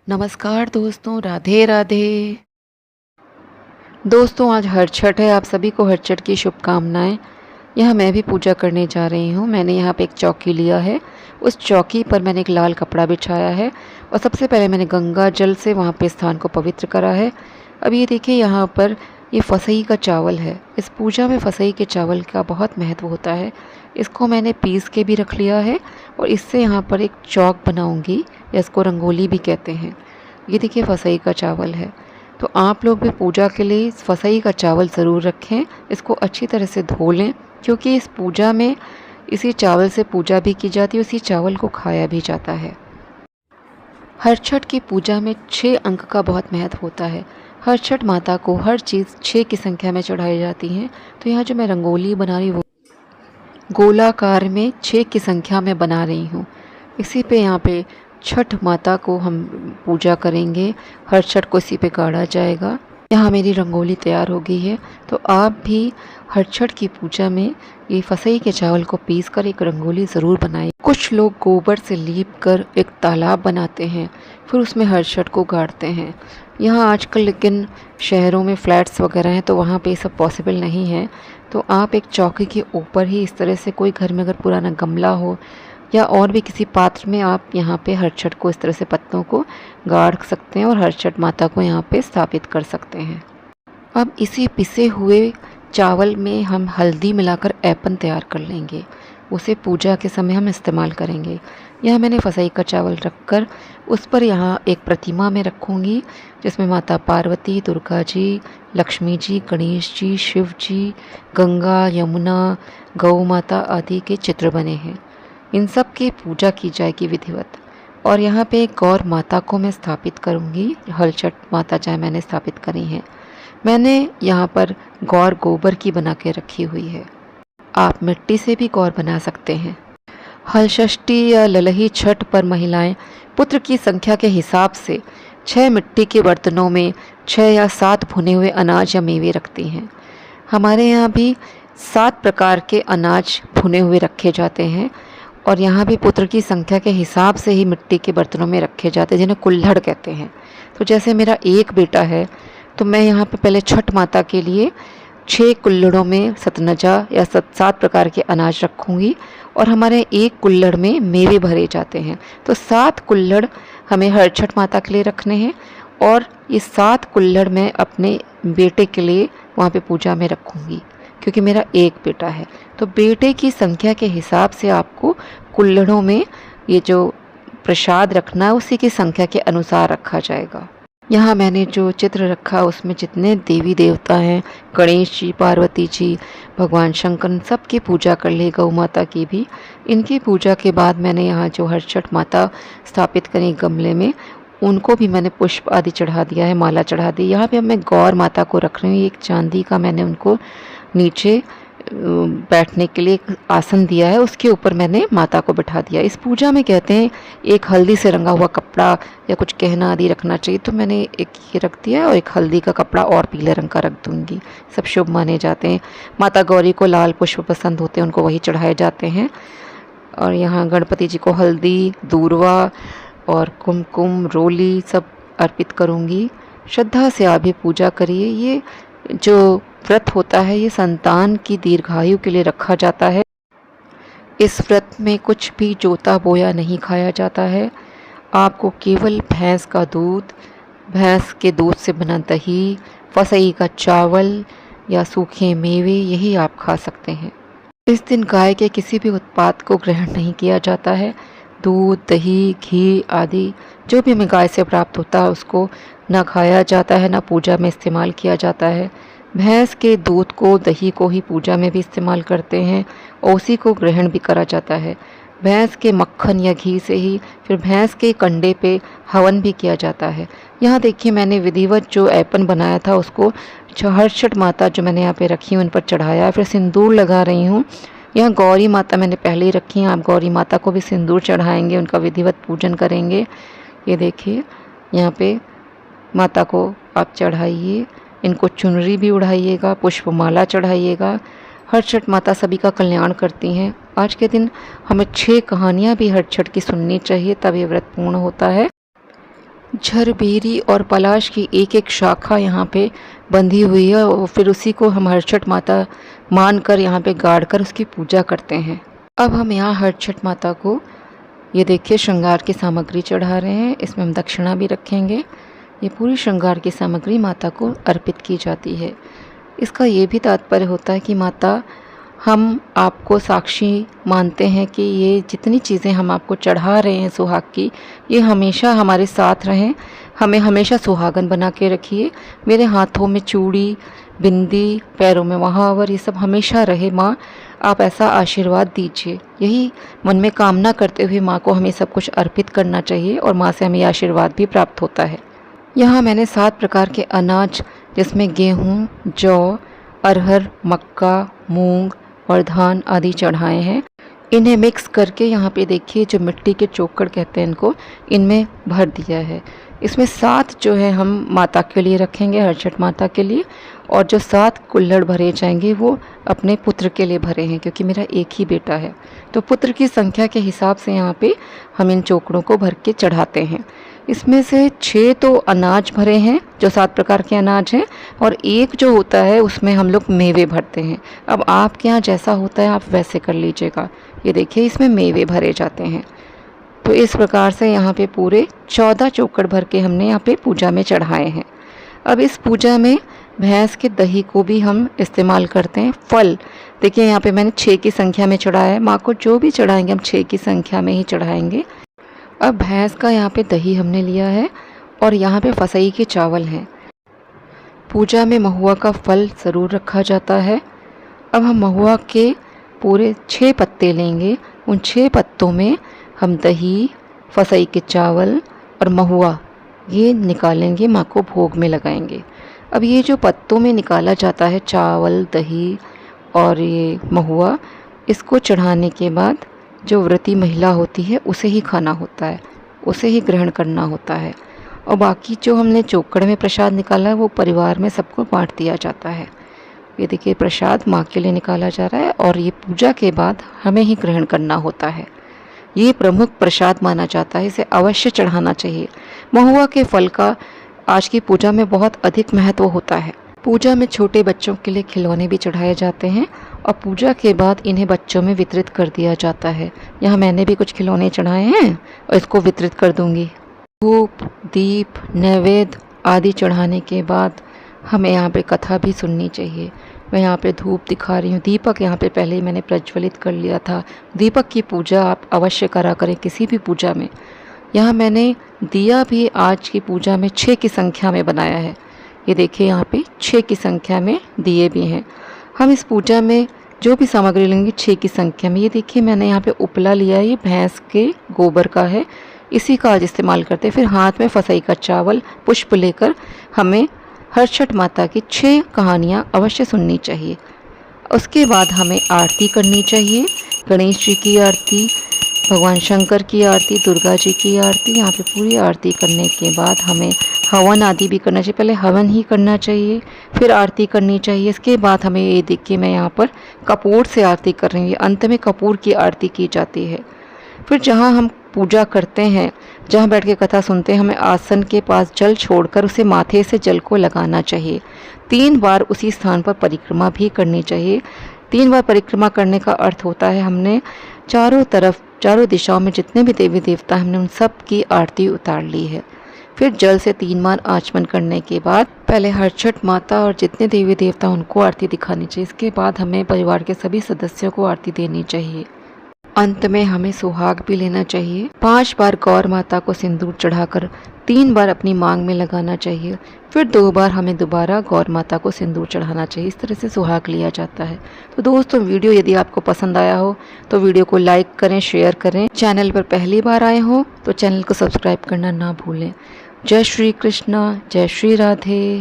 नमस्कार दोस्तों, राधे राधे। दोस्तों आज हर छठ है, आप सभी को हर छठ की शुभकामनाएं। यहाँ मैं भी पूजा करने जा रही हूँ। मैंने यहाँ पे एक चौकी लिया है, उस चौकी पर मैंने एक लाल कपड़ा बिछाया है और सबसे पहले मैंने गंगा जल से वहाँ पे स्थान को पवित्र करा है। अब ये देखिए यहाँ पर ये फसई का चावल है। इस पूजा में फसई के चावल का बहुत महत्व होता है। इसको मैंने पीस के भी रख लिया है और इससे यहाँ पर एक चौक बनाऊँगी या इसको रंगोली भी कहते हैं। ये देखिए फसई का चावल है, तो आप लोग भी पूजा के लिए इस फसई का चावल ज़रूर रखें। इसको अच्छी तरह से धो लें, क्योंकि इस पूजा में इसी चावल से पूजा भी की जाती है, उसी चावल को खाया भी जाता है। हर छठ की पूजा में 6 अंक का बहुत महत्व होता है। हर छठ माता को हर चीज़ 6 की संख्या में चढ़ाई जाती हैं। तो यहाँ जो मैं रंगोली बना रही हूँ वो गोलाकार में 6 की संख्या में बना रही हूँ। इसी पे यहाँ पे छठ माता को हम पूजा करेंगे। हर छठ को इसी पे गाड़ा जाएगा। यहाँ मेरी रंगोली तैयार हो गई है, तो आप भी हर छठ की पूजा में ये फसई के चावल को पीस कर एक रंगोली ज़रूर बनाएं। कुछ लोग गोबर से लीप कर एक तालाब बनाते हैं, फिर उसमें हर छठ को गाड़ते हैं। यहाँ आजकल लेकिन शहरों में फ्लैट्स वगैरह हैं, तो वहाँ पे ये सब पॉसिबल नहीं है। तो आप एक चौकी के ऊपर ही इस तरह से, कोई घर में अगर पुराना गमला हो या और भी किसी पात्र में, आप यहाँ पे हर छठ को इस तरह से पत्तों को गाड़ सकते हैं और हर छठ माता को यहाँ पे स्थापित कर सकते हैं। अब इसी पिसे हुए चावल में हम हल्दी मिलाकर ऐपन तैयार कर लेंगे। उसे पूजा के समय हम इस्तेमाल करेंगे। यहाँ मैंने फसई का चावल रखकर उस पर यहाँ एक प्रतिमा में रखूँगी, जिसमें माता पार्वती, दुर्गा जी, लक्ष्मी जी, गणेश जी, शिव जी, गंगा, यमुना, गौ माता आदि के चित्र बने हैं। इन सब की पूजा की जाएगी विधिवत। और यहाँ पे गौर माता को मैं स्थापित करूँगी। हर छठ माता चाहे मैंने स्थापित करी हैं। मैंने यहाँ पर गौर गोबर की बना के रखी हुई है। आप मिट्टी से भी गौर बना सकते हैं। हल षष्ठी या ललही छठ पर महिलाएं पुत्र की संख्या के हिसाब से 6 मिट्टी के बर्तनों में 6 या 7 भुने हुए अनाज या मेवे रखती हैं। हमारे यहाँ भी 7 प्रकार के अनाज भुने हुए रखे जाते हैं और यहाँ भी पुत्र की संख्या के हिसाब से ही मिट्टी के बर्तनों में रखे जाते हैं, जिन्हें कुल्हड़ कहते हैं। तो जैसे मेरा एक बेटा है, तो मैं यहाँ पे पहले छठ माता के लिए 6 कुल्हड़ों में सतनजा या 7 प्रकार के अनाज रखूँगी और हमारे एक कुल्हड़ में मेवे भरे जाते हैं। तो 7 कुल्हड़ हमें हर छठ माता के लिए रखने हैं और ये 7 कुल्हड़ मैं अपने बेटे के लिए वहाँ पे पूजा में रखूँगी, क्योंकि मेरा एक बेटा है। तो बेटे की संख्या के हिसाब से आपको कुल्हड़ों में ये जो प्रसाद रखना है उसी की संख्या के अनुसार रखा जाएगा। यहाँ मैंने जो चित्र रखा उसमें जितने देवी देवता हैं, गणेश जी, पार्वती जी, भगवान शंकर, सबकी पूजा कर ली, गौ माता की भी। इनकी पूजा के बाद मैंने यहाँ जो हर छठ माता स्थापित करी गमले में, उनको भी मैंने पुष्प आदि चढ़ा दिया है, माला चढ़ा दी। यहाँ पे अब मैं गौर माता को रख रही हूँ। एक चांदी का मैंने उनको नीचे बैठने के लिए एक आसन दिया है, उसके ऊपर मैंने माता को बिठा दिया। इस पूजा में कहते हैं एक हल्दी से रंगा हुआ कपड़ा या कुछ गहना आदि रखना चाहिए, तो मैंने एक ये रख दिया है और एक हल्दी का कपड़ा और पीले रंग का रख दूंगी। सब शुभ माने जाते हैं। माता गौरी को लाल पुष्प पसंद होते हैं, उनको वही चढ़ाए जाते हैं। और यहाँ गणपति जी को हल्दी, दूर्वा और कुमकुम, रोली सब अर्पित करूँगी। श्रद्धा से आप भी पूजा करिए। ये जो व्रत होता है ये संतान की दीर्घायु के लिए रखा जाता है। इस व्रत में कुछ भी जोता बोया नहीं खाया जाता है। आपको केवल भैंस का दूध, भैंस के दूध से बना दही, फसई का चावल या सूखे मेवे, यही आप खा सकते हैं। इस दिन गाय के किसी भी उत्पाद को ग्रहण नहीं किया जाता है। दूध, दही, घी आदि जो भी हमें गाय से प्राप्त होता है उसको ना खाया जाता है, ना पूजा में इस्तेमाल किया जाता है। भैंस के दूध को, दही को ही पूजा में भी इस्तेमाल करते हैं और उसी को ग्रहण भी करा जाता है। भैंस के मक्खन या घी से ही फिर भैंस के कंडे पे हवन भी किया जाता है। यहाँ देखिए मैंने विधिवत जो ऐपन बनाया था उसको हर छठ माता जो मैंने यहाँ पे रखी है उन पर चढ़ाया, फिर सिंदूर लगा रही हूँ। यहाँ गौरी माता मैंने पहले ही रखी हैं, आप गौरी माता को भी सिंदूर चढ़ाएंगे, उनका विधिवत पूजन करेंगे। ये देखिए यहाँ पे माता को आप चढ़ाइए, इनको चुनरी भी उड़ाइएगा, पुष्पमाला चढ़ाइएगा। हर छठ माता सभी का कल्याण करती हैं। आज के दिन हमें 6 कहानियाँ भी हर छठ की सुननी चाहिए, तब ये व्रत पूर्ण होता है। झरबेरी और पलाश की एक एक शाखा यहाँ पे बंधी हुई है और फिर उसी को हम हरछठ माता मान कर यहाँ पे गाड़ कर उसकी पूजा करते हैं। अब हम यहाँ हरछठ माता को ये देखिए श्रृंगार की सामग्री चढ़ा रहे हैं। इसमें हम दक्षिणा भी रखेंगे। ये पूरी श्रृंगार की सामग्री माता को अर्पित की जाती है। इसका ये भी तात्पर्य होता है कि माता हम आपको साक्षी मानते हैं कि ये जितनी चीज़ें हम आपको चढ़ा रहे हैं सुहाग की, ये हमेशा हमारे साथ रहें, हमें हमेशा सुहागन बना के रखिए। मेरे हाथों में चूड़ी, बिंदी, पैरों में महावर, ये सब हमेशा रहे माँ, आप ऐसा आशीर्वाद दीजिए। यही मन में कामना करते हुए माँ को हमें सब कुछ अर्पित करना चाहिए और माँ से हमें आशीर्वाद भी प्राप्त होता है। यहाँ मैंने 7 प्रकार के अनाज जिसमें गेहूँ, जौ, अरहर, मक्का, मूंग और धान आदि चढ़ाए हैं। इन्हें मिक्स करके यहाँ पे देखिए जो मिट्टी के चोकड़ कहते हैं इनको, इनमें भर दिया है। इसमें 7 जो है हम माता के लिए रखेंगे, हरछठ माता के लिए, और जो 7 कुल्हड़ भरे जाएंगे वो अपने पुत्र के लिए भरे हैं, क्योंकि मेरा एक ही बेटा है। तो पुत्र की संख्या के हिसाब से यहाँ पे हम इन चोकड़ों को भर के चढ़ाते हैं। इसमें से 6 तो अनाज भरे हैं जो 7 प्रकार के अनाज हैं, और एक जो होता है उसमें हम लोग मेवे भरते हैं। अब आपके यहाँ जैसा होता है आप वैसे कर लीजिएगा। ये देखिए इसमें मेवे भरे जाते हैं। तो इस प्रकार से यहाँ पे पूरे 14 चोकड़ भर के हमने यहाँ पे पूजा में चढ़ाए हैं। अब इस पूजा में भैंस के दही को भी हम इस्तेमाल करते हैं। फल देखिए यहाँ पे मैंने 6 की संख्या में चढ़ाया है। माँ को जो भी चढ़ाएंगे हम 6 की संख्या में ही चढ़ाएंगे। अब भैंस का यहाँ पे दही हमने लिया है और यहाँ पे फसई के चावल हैं। पूजा में महुआ का फल ज़रूर रखा जाता है। अब हम महुआ के पूरे 6 पत्ते लेंगे। उन 6 पत्तों में हम दही, फसई के चावल और महुआ ये निकालेंगे, माँ को भोग में लगाएंगे। अब ये जो पत्तों में निकाला जाता है चावल, दही और ये महुआ, इसको चढ़ाने के बाद जो व्रती महिला होती है उसे ही खाना होता है, उसे ही ग्रहण करना होता है। और बाकी जो हमने चोकड़ में प्रसाद निकाला है वो परिवार में सबको बांट दिया जाता है। ये देखिए प्रसाद माँ के लिए निकाला जा रहा है और ये पूजा के बाद हमें ही ग्रहण करना होता है। ये प्रमुख प्रसाद माना जाता है, इसे अवश्य चढ़ाना चाहिए। महुआ के फल का आज की पूजा में बहुत अधिक महत्व होता है। पूजा में छोटे बच्चों के लिए खिलौने भी चढ़ाए जाते हैं और पूजा के बाद इन्हें बच्चों में वितरित कर दिया जाता है। यहाँ मैंने भी कुछ खिलौने चढ़ाए हैं और इसको वितरित कर दूंगी। धूप, दीप, नैवेद्य आदि चढ़ाने के बाद हमें यहाँ पे कथा भी सुननी चाहिए। मैं यहाँ पे धूप दिखा रही हूँ। दीपक यहाँ पे पहले ही मैंने प्रज्वलित कर लिया था। दीपक की पूजा आप अवश्य करा करें किसी भी पूजा में। यहाँ मैंने दिया भी आज की पूजा में 6 की संख्या में बनाया है। ये देखिए यहाँ पे 6 की संख्या में दिए भी हैं। हम इस पूजा में जो भी सामग्री लेंगे 6 की संख्या में। ये देखिए मैंने यहाँ पे उपला लिया है, ये भैंस के गोबर का है, इसी का आज इस्तेमाल करते हैं। फिर हाथ में फसई का चावल, पुष्प लेकर हमें हरछठ माता की 6 कहानियाँ अवश्य सुननी चाहिए। उसके बाद हमें आरती करनी चाहिए। गणेश जी की आरती, भगवान शंकर की आरती, दुर्गा जी की आरती। यहाँ पे पूरी आरती करने के बाद हमें हवन आदि भी करना चाहिए। पहले हवन ही करना चाहिए, फिर आरती करनी चाहिए। इसके बाद हमें ये देखिए मैं यहाँ पर कपूर से आरती कर रही हूँ। अंत में कपूर की आरती की जाती है। फिर जहाँ हम पूजा करते हैं, जहाँ बैठ के कथा सुनते हैं, हमें आसन के पास जल छोड़कर उसे माथे से जल को लगाना चाहिए। 3 बार उसी स्थान पर परिक्रमा भी करनी चाहिए। 3 बार परिक्रमा करने का अर्थ होता है हमने चारों तरफ, चारों दिशाओं में जितने भी देवी देवता हमने उन सब की आरती उतार ली है। फिर जल से 3 बार आचमन करने के बाद पहले हरछठ माता और जितने देवी देवता उनको आरती दिखानी चाहिए। इसके बाद हमें परिवार के सभी सदस्यों को आरती देनी चाहिए। अंत में हमें सुहाग भी लेना चाहिए। 5 बार गौर माता को सिंदूर चढ़ाकर 3 बार अपनी मांग में लगाना चाहिए। फिर 2 बार हमें दोबारा गौर माता को सिंदूर चढ़ाना चाहिए। इस तरह से सुहाग लिया जाता है। तो दोस्तों वीडियो यदि आपको पसंद आया हो तो वीडियो को लाइक करें, शेयर करें। चैनल पर पहली बार आए हो तो चैनल को सब्सक्राइब करना ना भूलें। जय श्री कृष्णा, जय श्री राधे।